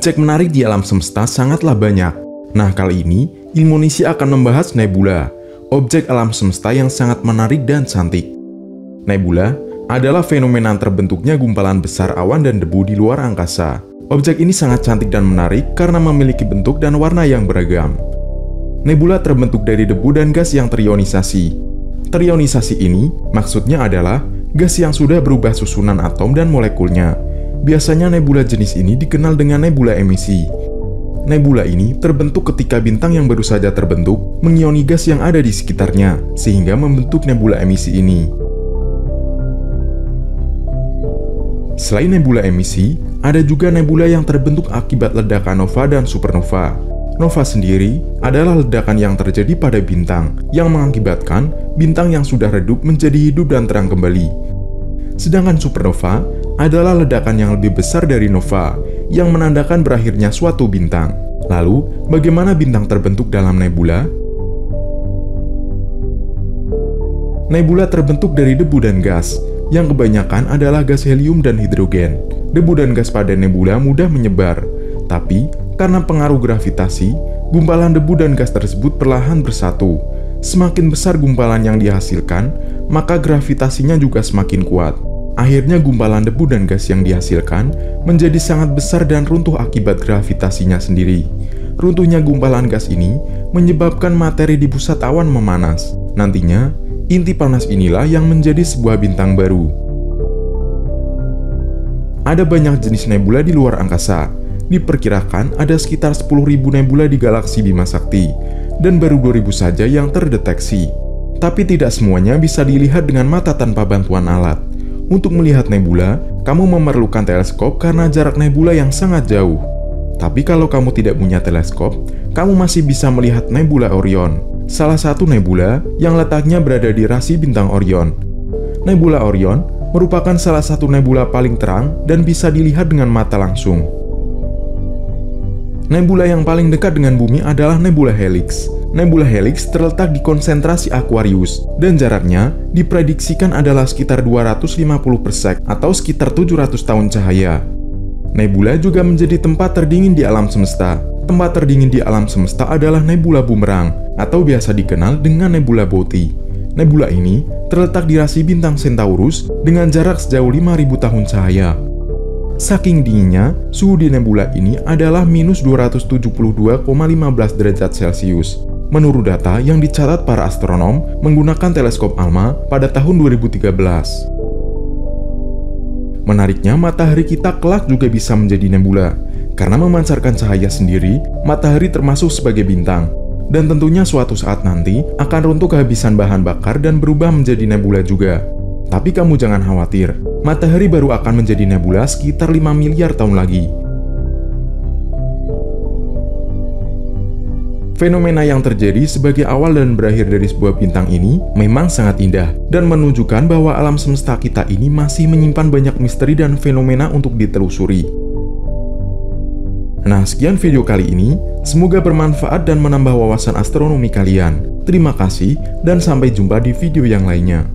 Objek menarik di alam semesta sangatlah banyak. Nah, kali ini Ilmunisi akan membahas nebula, objek alam semesta yang sangat menarik dan cantik. Nebula adalah fenomena terbentuknya gumpalan besar awan dan debu di luar angkasa. Objek ini sangat cantik dan menarik karena memiliki bentuk dan warna yang beragam. Nebula terbentuk dari debu dan gas yang terionisasi. Terionisasi ini maksudnya adalah gas yang sudah berubah susunan atom dan molekulnya. Biasanya nebula jenis ini dikenal dengan nebula emisi. Nebula ini terbentuk ketika bintang yang baru saja terbentuk mengioni gas yang ada di sekitarnya, sehingga membentuk nebula emisi ini. Selain nebula emisi, ada juga nebula yang terbentuk akibat ledakan nova dan supernova. Nova sendiri adalah ledakan yang terjadi pada bintang, yang mengakibatkan bintang yang sudah redup menjadi hidup dan terang kembali. Sedangkan supernova adalah ledakan yang lebih besar dari nova, yang menandakan berakhirnya suatu bintang. Lalu, bagaimana bintang terbentuk dalam nebula? Nebula terbentuk dari debu dan gas, yang kebanyakan adalah gas helium dan hidrogen. Debu dan gas pada nebula mudah menyebar, tapi karena pengaruh gravitasi, gumpalan debu dan gas tersebut perlahan bersatu. Semakin besar gumpalan yang dihasilkan, maka gravitasinya juga semakin kuat. Akhirnya gumpalan debu dan gas yang dihasilkan menjadi sangat besar dan runtuh akibat gravitasinya sendiri. Runtuhnya gumpalan gas ini menyebabkan materi di pusat awan memanas. Nantinya, inti panas inilah yang menjadi sebuah bintang baru. Ada banyak jenis nebula di luar angkasa. Diperkirakan ada sekitar 10.000 nebula di galaksi Bima Sakti, dan baru 2.000 saja yang terdeteksi. Tapi tidak semuanya bisa dilihat dengan mata tanpa bantuan alat. Untuk melihat nebula, kamu memerlukan teleskop karena jarak nebula yang sangat jauh. Tapi kalau kamu tidak punya teleskop, kamu masih bisa melihat nebula Orion, salah satu nebula yang letaknya berada di rasi bintang Orion. Nebula Orion merupakan salah satu nebula paling terang dan bisa dilihat dengan mata langsung. Nebula yang paling dekat dengan bumi adalah nebula Helix. Nebula Helix terletak di konsentrasi Aquarius, dan jaraknya diprediksikan adalah sekitar 250 parsec atau sekitar 700 tahun cahaya. Nebula juga menjadi tempat terdingin di alam semesta. Tempat terdingin di alam semesta adalah nebula Bumerang, atau biasa dikenal dengan nebula Boöte. Nebula ini terletak di rasi bintang Centaurus dengan jarak sejauh 5.000 tahun cahaya. Saking dinginnya, suhu di nebula ini adalah minus 272,15 derajat Celcius. Menurut data yang dicatat para astronom menggunakan teleskop ALMA pada tahun 2013. Menariknya, matahari kita kelak juga bisa menjadi nebula. Karena memancarkan cahaya sendiri, matahari termasuk sebagai bintang. Dan tentunya suatu saat nanti akan runtuh kehabisan bahan bakar dan berubah menjadi nebula juga. Tapi kamu jangan khawatir, matahari baru akan menjadi nebula sekitar 5 miliar tahun lagi. Fenomena yang terjadi sebagai awal dan berakhir dari sebuah bintang ini memang sangat indah dan menunjukkan bahwa alam semesta kita ini masih menyimpan banyak misteri dan fenomena untuk ditelusuri. Nah, sekian video kali ini. Semoga bermanfaat dan menambah wawasan astronomi kalian. Terima kasih dan sampai jumpa di video yang lainnya.